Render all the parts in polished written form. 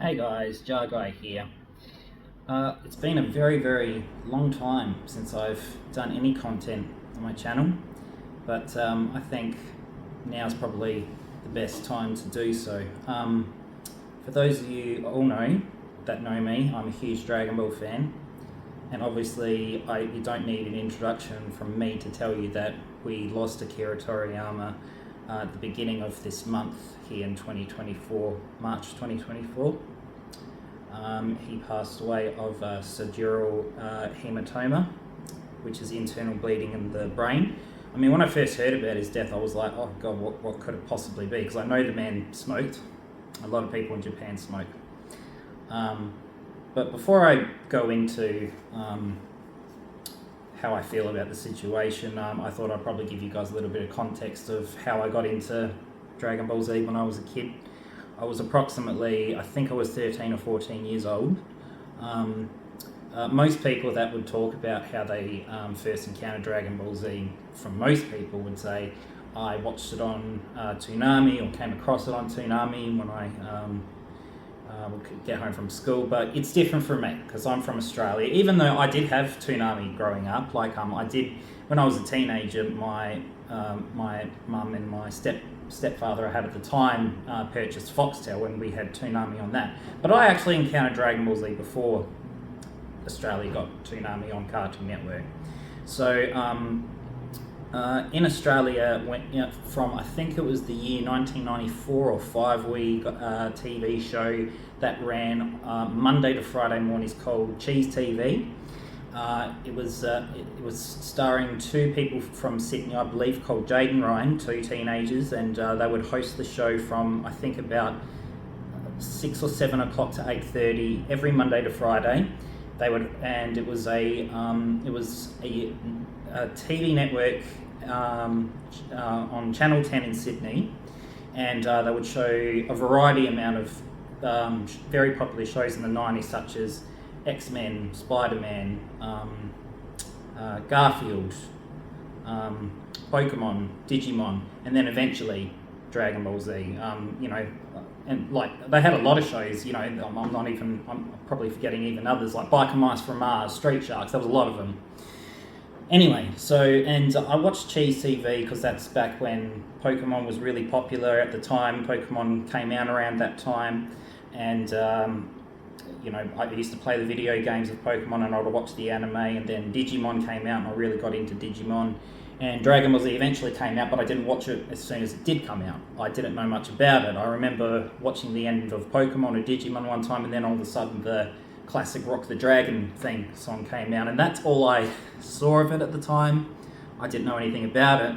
Hey guys, Jar Guy here. It's been a very long time since I've done any content on my channel, but I think now's probably the best time to do so. For those of you all that know me, I'm a huge Dragon Ball fan, and obviously you don't need an introduction from me to tell you that we lost Akira Toriyama at the beginning of this month here in 2024, March 2024. He passed away of cerebral hematoma, which is internal bleeding in the brain. I mean, when I first heard about his death, I was like, oh God, what could it possibly be? Because I know the man smoked. A lot of people in Japan smoke. But before I go into how I feel about the situation, I thought I'd probably give you guys a little bit of context of how I got into Dragon Ball Z when I was a kid. I was approximately, I think I was 13 or 14 years old. Most people that would talk about how they first encountered Dragon Ball Z, from most people would say, I watched it on Toonami or came across it on Toonami when I would get home from school. But it's different for me because I'm from Australia. Even though I did have Toonami growing up, like I did when I was a teenager, my mum and my stepfather I had at the time purchased Foxtel, and we had Toonami on that. But I actually encountered Dragon Ball Z before Australia got Toonami on Cartoon Network. So in Australia, from I think it was the year 1994 or 5, we got a TV show that ran Monday to Friday mornings called Cheese TV. It was starring two people from Sydney, I believe, called Jade and Ryan, two teenagers, and they would host the show from I think about 6 or 7 o'clock to 8:30 every Monday to Friday. They would, and it was a TV network on Channel 10 in Sydney, and they would show a variety amount of very popular shows in the 90s, such as X-Men, Spider-Man, Garfield, Pokemon, Digimon, and then eventually Dragon Ball Z. And like they had a lot of shows. I'm probably forgetting even others like Biker Mice from Mars, Street Sharks. There was a lot of them. Anyway, and I watched Cheese TV because that's back when Pokemon was really popular at the time. Pokemon came out around that time, and I used to play the video games of Pokemon, and I would watch the anime, and then Digimon came out and I really got into Digimon, and Dragon Ball Z eventually came out, but I didn't watch it as soon as it did come out. I didn't know much about it. I remember watching the end of Pokemon or Digimon one time, and then all of a sudden the classic Rock the Dragon theme song came out, and that's all I saw of it at the time. I didn't know anything about it.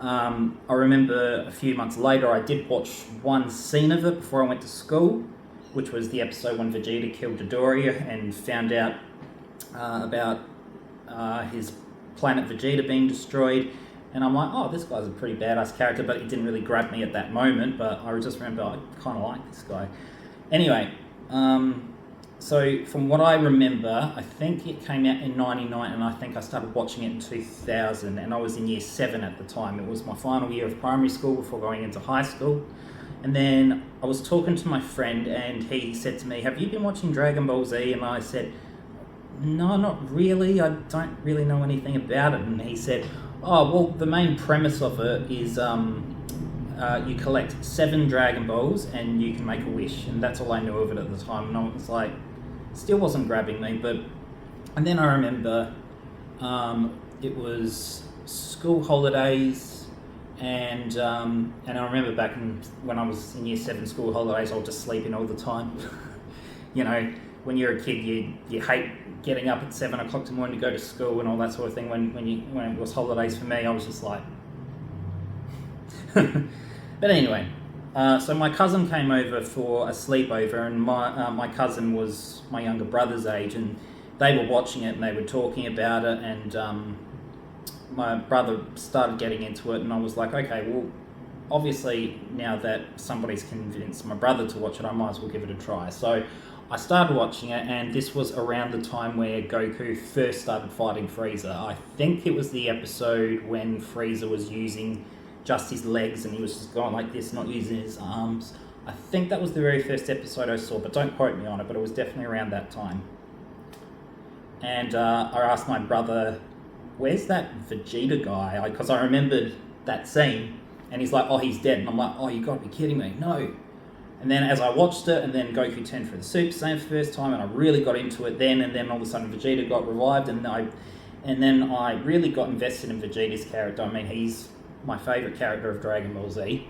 I remember a few months later I did watch one scene of it before I went to school, which was the episode when Vegeta killed Dodoria and found out about his planet Vegeta being destroyed. And I'm like, oh, this guy's a pretty badass character, but he didn't really grab me at that moment. But I just remember I kind of like this guy. Anyway, so from what I remember, I think it came out in 99, and I think I started watching it in 2000, and I was in year 7 at the time. It was my final year of primary school before going into high school. And then I was talking to my friend, and he said to me, have you been watching Dragon Ball Z? And I said, no, not really. I don't really know anything about it. And he said, oh, well, the main premise of it is you collect 7 Dragon Balls and you can make a wish. And that's all I knew of it at the time. And I was like, still wasn't grabbing me. And then I remember it was school holidays. And I remember back when I was in year 7 school holidays, I was just sleeping all the time. When you're a kid, you hate getting up at 7 o'clock in the morning to go to school and all that sort of thing. When it was holidays for me, I was just like. But anyway, so my cousin came over for a sleepover, and my cousin was my younger brother's age, and they were watching it and they were talking about it, and my brother started getting into it, and I was like, okay, well, obviously now that somebody's convinced my brother to watch it, I might as well give it a try. So I started watching it, and this was around the time where Goku first started fighting Frieza. I think it was the episode when Frieza was using just his legs, and he was just going like this, not using his arms. I think that was the very first episode I saw, but don't quote me on it, but it was definitely around that time. And I asked my brother, where's that Vegeta guy? Because I remembered that scene, and he's like, oh, he's dead. And I'm like, oh, you got to be kidding me. No. And then as I watched it, and then Goku turned for the Super Saiyan for the first time, and I really got into it then, and then all of a sudden Vegeta got revived, and then I really got invested in Vegeta's character. I mean, he's my favourite character of Dragon Ball Z.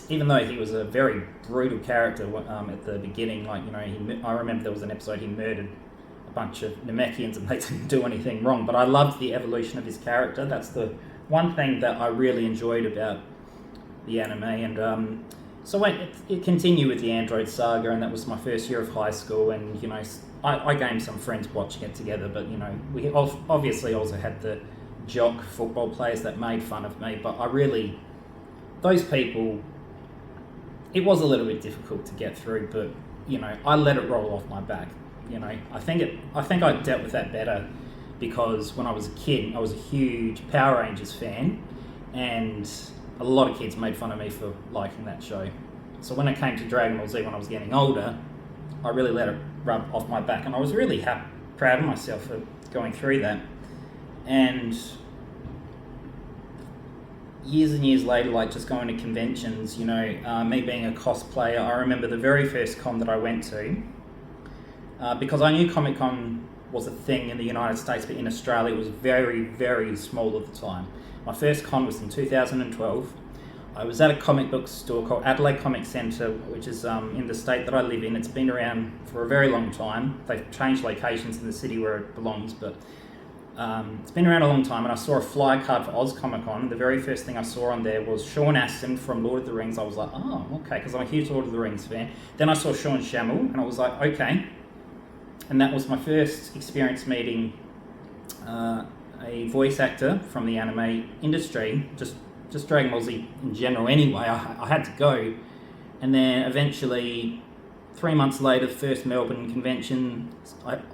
Even though he was a very brutal character at the beginning, like, you know, I remember there was an episode he murdered a bunch of Namekians and they didn't do anything wrong, but I loved the evolution of his character. That's the one thing that I really enjoyed about the anime. And so it continued with the Android saga, and that was my first year of high school, and, you know, I gained some friends watching it together, but, you know, we obviously also had the jock football players that made fun of me, but those people, it was a little bit difficult to get through, but, you know, I let it roll off my back. You know, I think I dealt with that better because when I was a kid, I was a huge Power Rangers fan, and a lot of kids made fun of me for liking that show. So when it came to Dragon Ball Z when I was getting older, I really let it rub off my back, and I was really proud of myself for going through that. And years and years later, like just going to conventions, you know, me being a cosplayer, I remember the very first con that I went to, because I knew Comic-Con was a thing in the United States, but in Australia it was very, very small at the time. My first con was in 2012. I was at a comic book store called Adelaide Comic Centre, which is in the state that I live in. It's been around for a very long time. They've changed locations in the city where it belongs, but it's been around a long time, and I saw a fly card for Oz Comic Con. The very first thing I saw on there was Sean Astin from Lord of the Rings. I was like, oh, okay, because I'm a huge Lord of the Rings fan. Then I saw Sean Shamel, and I was like, okay. And that was my first experience meeting a voice actor from the anime industry, just Dragon Ball Z in general anyway. I had to go. And then eventually, 3 months later, the first Melbourne convention,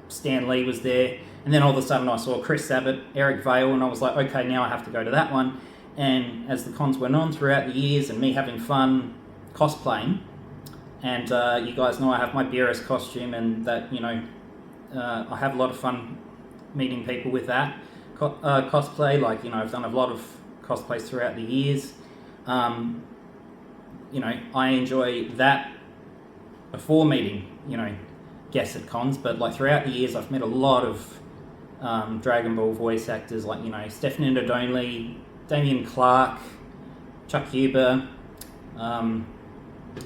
Stan Lee was there. And then all of a sudden I saw Chris Sabat, Eric Vale, and I was like, okay, now I have to go to that one. And as the cons went on throughout the years and me having fun cosplaying, and you guys know I have my Beerus costume, and that, you know, I have a lot of fun meeting people with that cosplay. Like, you know, I've done a lot of cosplays throughout the years. You know, I enjoy that before meeting, you know, guests at cons, but like throughout the years I've met a lot of Dragon Ball voice actors, like, you know, Stephanie Ndonli, Damien Clark, Chuck Huber,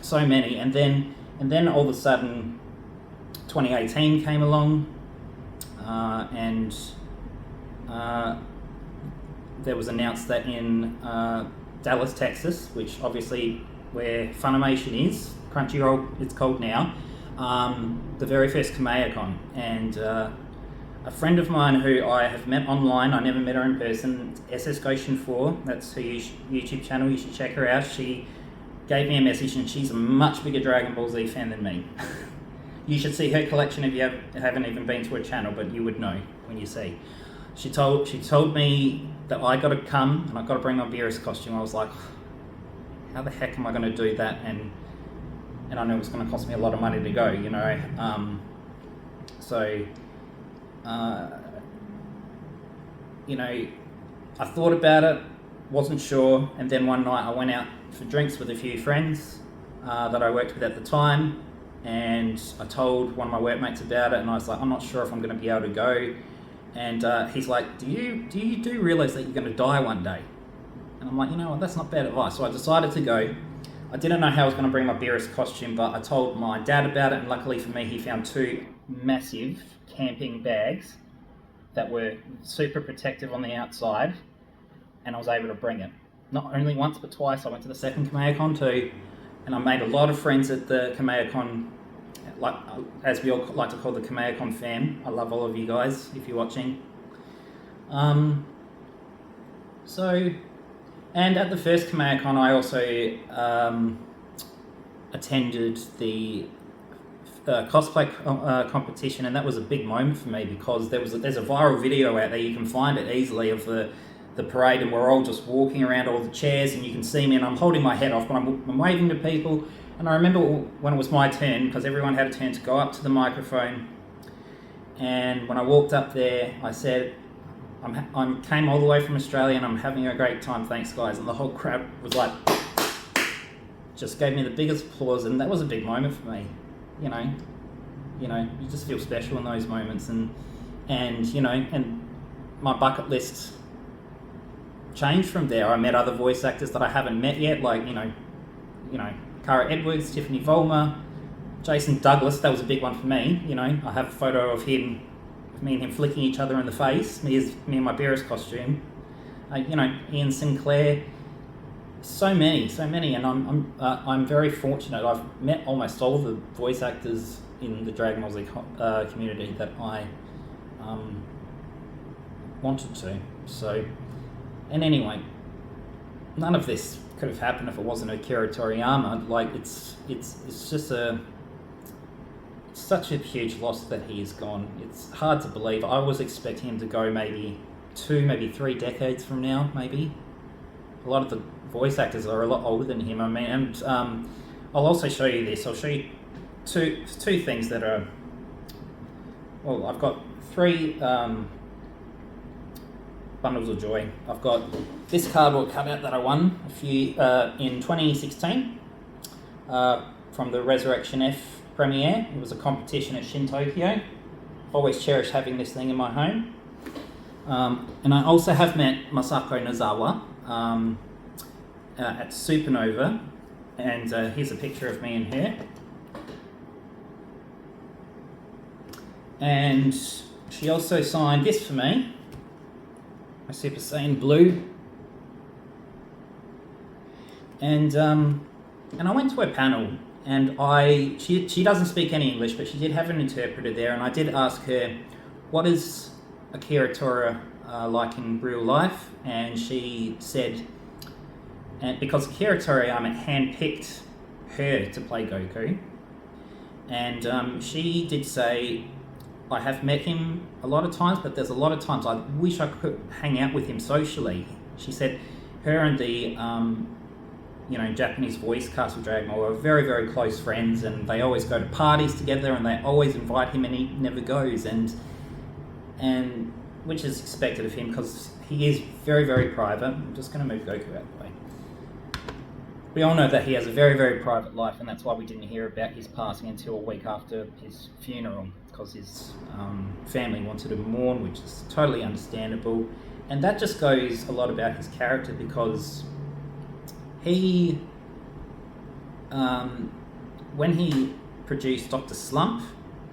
so many. And then all of a sudden 2018 came along, and there was announced that in Dallas, Texas, which obviously where Funimation is, Crunchyroll it's called now, the very first Kamehacon, and a friend of mine who I have met online, I never met her in person, SS Goshen 4, that's her YouTube channel, you should check her out. She gave me a message, and she's a much bigger Dragon Ball Z fan than me. You should see her collection if you haven't even been to her channel, but you would know when you see. She told me that I got to come and I got to bring my Beerus costume. I was like, how the heck am I going to do that? And I knew it was going to cost me a lot of money to go, you know. You know, I thought about it, wasn't sure, and then one night I went out for drinks with a few friends that I worked with at the time, and I told one of my workmates about it, and I was like, I'm not sure if I'm going to be able to go. And he's like, do you realise that you're going to die one day? And I'm like, you know what, that's not bad advice. So I decided to go. I didn't know how I was going to bring my Beerus costume, but I told my dad about it, and luckily for me, he found 2 massive camping bags that were super protective on the outside, and I was able to bring it. Not only once, but twice. I went to the second Kamehacon too, and I made a lot of friends at the Kamehacon, like as we all like to call the Kamehacon fam. I love all of you guys if you're watching. And at the first Kamehacon, I also attended the cosplay competition, and that was a big moment for me because there's a viral video out there, you can find it easily, of the the parade, and we're all just walking around all the chairs, and you can see me, and I'm holding my head off, but I'm waving to people. And I remember when it was my turn, because everyone had a turn to go up to the microphone, and when I walked up there, I said, I came all the way from Australia, and I'm having a great time, thanks guys. And the whole crowd was like, just gave me the biggest applause, and that was a big moment for me. You just feel special in those moments, and my bucket list changed from there. I met other voice actors that I haven't met yet, like Cara Edwards, Tiffany Vollmer, Jason Douglas. That was a big one for me. I have a photo of me and him flicking each other in the face. Me in my Beerus costume. Ian Sinclair. So many, and I'm very fortunate. I've met almost all the voice actors in the Dragon Ball Z community that I wanted to. So, and anyway, none of this could have happened if it wasn't Akira Toriyama. Like, it's just such a huge loss that he's gone. It's hard to believe. I was expecting him to go maybe 2, maybe 3 decades from now, maybe. A lot of the voice actors are a lot older than him. And I'll also show you this. I'll show you two things that are, well, I've got 3 bundles of joy. I've got this cardboard cutout that I won in 2016 from the Resurrection F premiere. It was a competition at Shin Tokyo. I've always cherished having this thing in my home. And I also have met Masako Nozawa at Supernova, and here's a picture of me and her. And she also signed this for me, my Super Saiyan Blue. And I went to her panel, and she doesn't speak any English, but she did have an interpreter there, and I did ask her, what is Akira Toriyama like in real life? And she said, and because Akira Toriyama handpicked her to play Goku, and she did say, I have met him a lot of times, but there's a lot of times I wish I could hang out with him socially. She said her and the Japanese voice cast of Dragon Ball are very, very close friends, and they always go to parties together, and they always invite him, and he never goes, and which is expected of him because he is very, very private. I'm just going to move Goku out of the way. We all know that he has a very, very private life, and that's why we didn't hear about his passing until a week after his funeral, because his family wanted to mourn, which is totally understandable. And that just goes a lot about his character, because he, when he produced Dr. Slump,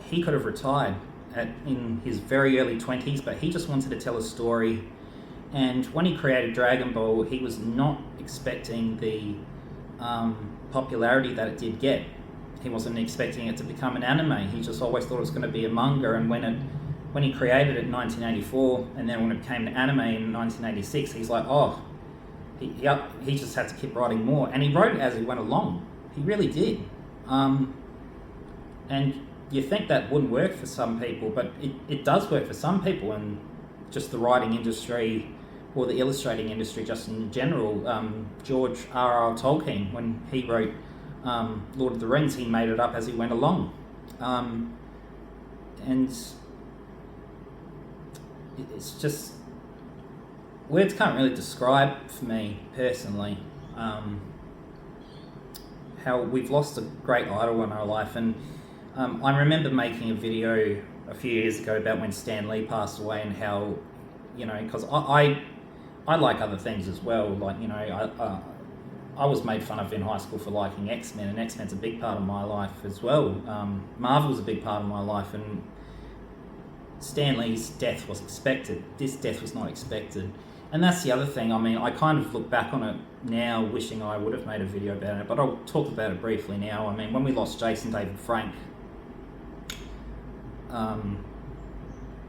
he could have retired in his very early 20s, but he just wanted to tell a story. And when he created Dragon Ball, he was not expecting the popularity that it did get. He wasn't expecting it to become an anime. He just always thought it was going to be a manga, and when he created it in 1984, and then when it became an anime in 1986, he's like, oh, he just had to keep writing more, and he wrote it as he went along. He really did. And you think that wouldn't work for some people, but it does work for some people, and just the writing industry or the illustrating industry just in general. George R.R. Tolkien, when he wrote Lord of the Rings, he made it up as he went along. And it's just, words can't really describe for me personally how we've lost a great idol in our life. And I remember making a video a few years ago about when Stan Lee passed away, and how, because I like other things as well. Like, I was made fun of in high school for liking X-Men, and X-Men's a big part of my life as well. Marvel's a big part of my life, and Stan Lee's death was expected. This death was not expected. And that's the other thing. I mean, I kind of look back on it now wishing I would have made a video about it, but I'll talk about it briefly now. I mean, when we lost Jason David Frank,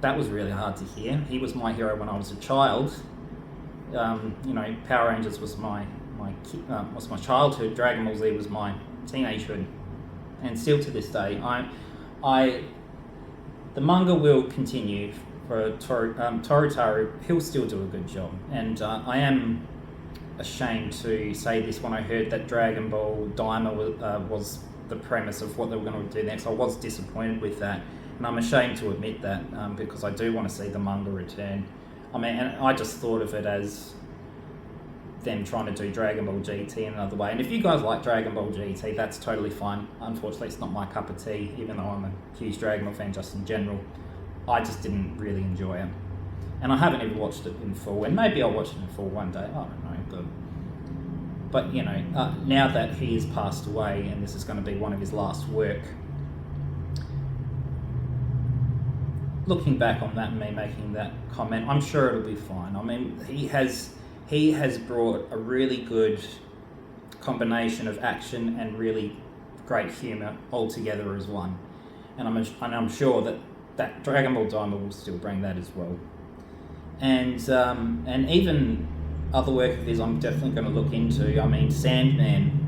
that was really hard to hear. He was my hero when I was a child. Power Rangers was my childhood. Dragon Ball Z was my teenagehood, and still to this day, the manga will continue Toriyama, he'll still do a good job. And I am ashamed to say this when I heard that Dragon Ball Daima was the premise of what they were going to do next. I was disappointed with that, and I'm ashamed to admit that because I do want to see the manga return. I mean, and I just thought of it as them trying to do Dragon Ball GT in another way. And if you guys like Dragon Ball GT, that's totally fine. Unfortunately, it's not my cup of tea, even though I'm a huge Dragon Ball fan just in general. I just didn't really enjoy it. And I haven't even watched it in full, and maybe I'll watch it in full one day, I don't know. But you know, now that he has passed away, and this is going to be one of his last work, looking back on that and me making that comment, I'm sure it'll be fine. I mean, he has brought a really good combination of action and really great humour all together as one. And I'm sure that Dragon Ball Daima will still bring that as well. And even other work of his I'm definitely going to look into. I mean, Sandman.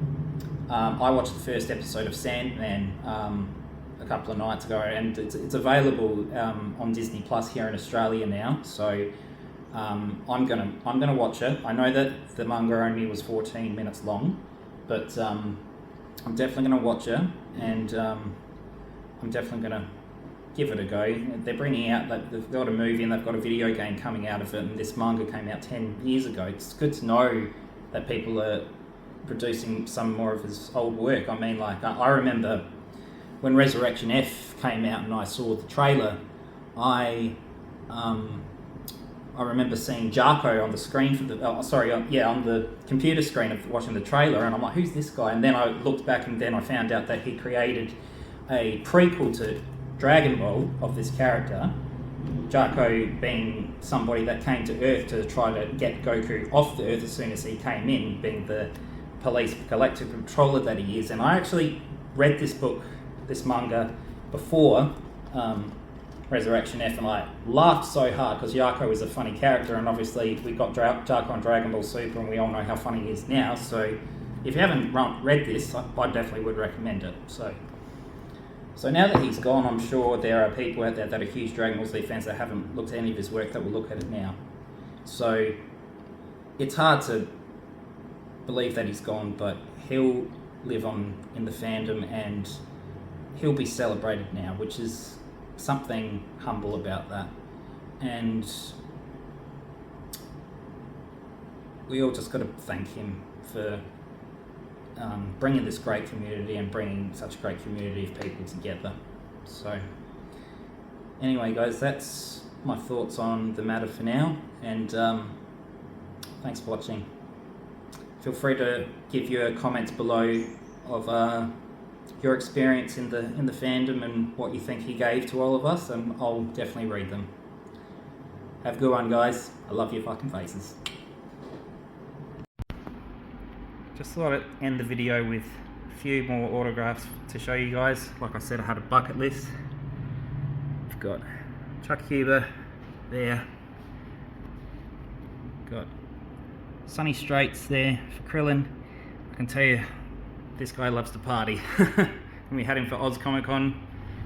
I watched the first episode of Sandman a couple of nights ago, and it's available on Disney Plus here in Australia now. So I'm gonna watch it. I know that the manga only was 14 minutes long, but I'm definitely gonna watch it, and I'm definitely gonna give it a go. They're bringing out, they've got a movie and they've got a video game coming out of it, and this manga came out 10 years ago. It's good to know that people are producing some more of his old work. I mean, like, I remember when Resurrection F came out and I saw the trailer, I remember seeing Jarko on the screen for on the computer screen of watching the trailer, and I'm like, who's this guy? And then I looked back, and then I found out that he created a prequel to Dragon Ball of this character, Jarko being somebody that came to Earth to try to get Goku off the Earth as soon as he came in, being the police galactic controller that he is. And I actually read this manga before Resurrection F, and I laughed so hard because Jarko is a funny character, and obviously we got Jarko on Dragon Ball Super, and we all know how funny he is now. So if you haven't read this, I definitely would recommend it. So now that he's gone, I'm sure there are people out there that are huge Dragon Ball Z fans that haven't looked at any of his work that will look at it now. So it's hard to believe that he's gone, but he'll live on in the fandom, and he'll be celebrated now, which is something humble about that. And we all just got to thank him for bringing this great community and bringing such a great community of people together. So anyway, guys, that's my thoughts on the matter for now, and thanks for watching. Feel free to give your comments below of your experience in the fandom and what you think he gave to all of us, and I'll definitely read them. Have a good one, guys. I love your fucking faces. Just thought I'd end the video with a few more autographs to show you guys. Like I said, I had a bucket list. I've got Chuck Huber there. Got Sunny Straits there for Krillin. I can tell you, this guy loves to party. And we had him for Oz Comic Con.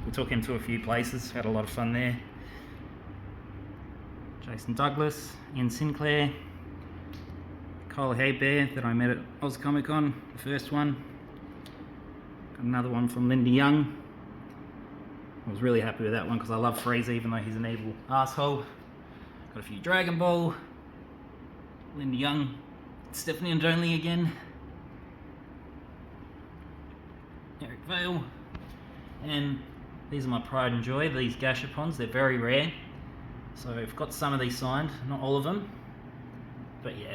We took him to a few places, had a lot of fun there. Jason Douglas, Ian Sinclair, Kyle Haybear that I met at Oz Comic Con, the first one. Got another one from Linda Young. I was really happy with that one because I love Frieza, even though he's an evil asshole. Got a few Dragon Ball, Linda Young, Stephanie and Only again, Eric Vale, and these are my pride and joy, these Gashapons. They're very rare, so I've got some of these signed, not all of them, but yeah.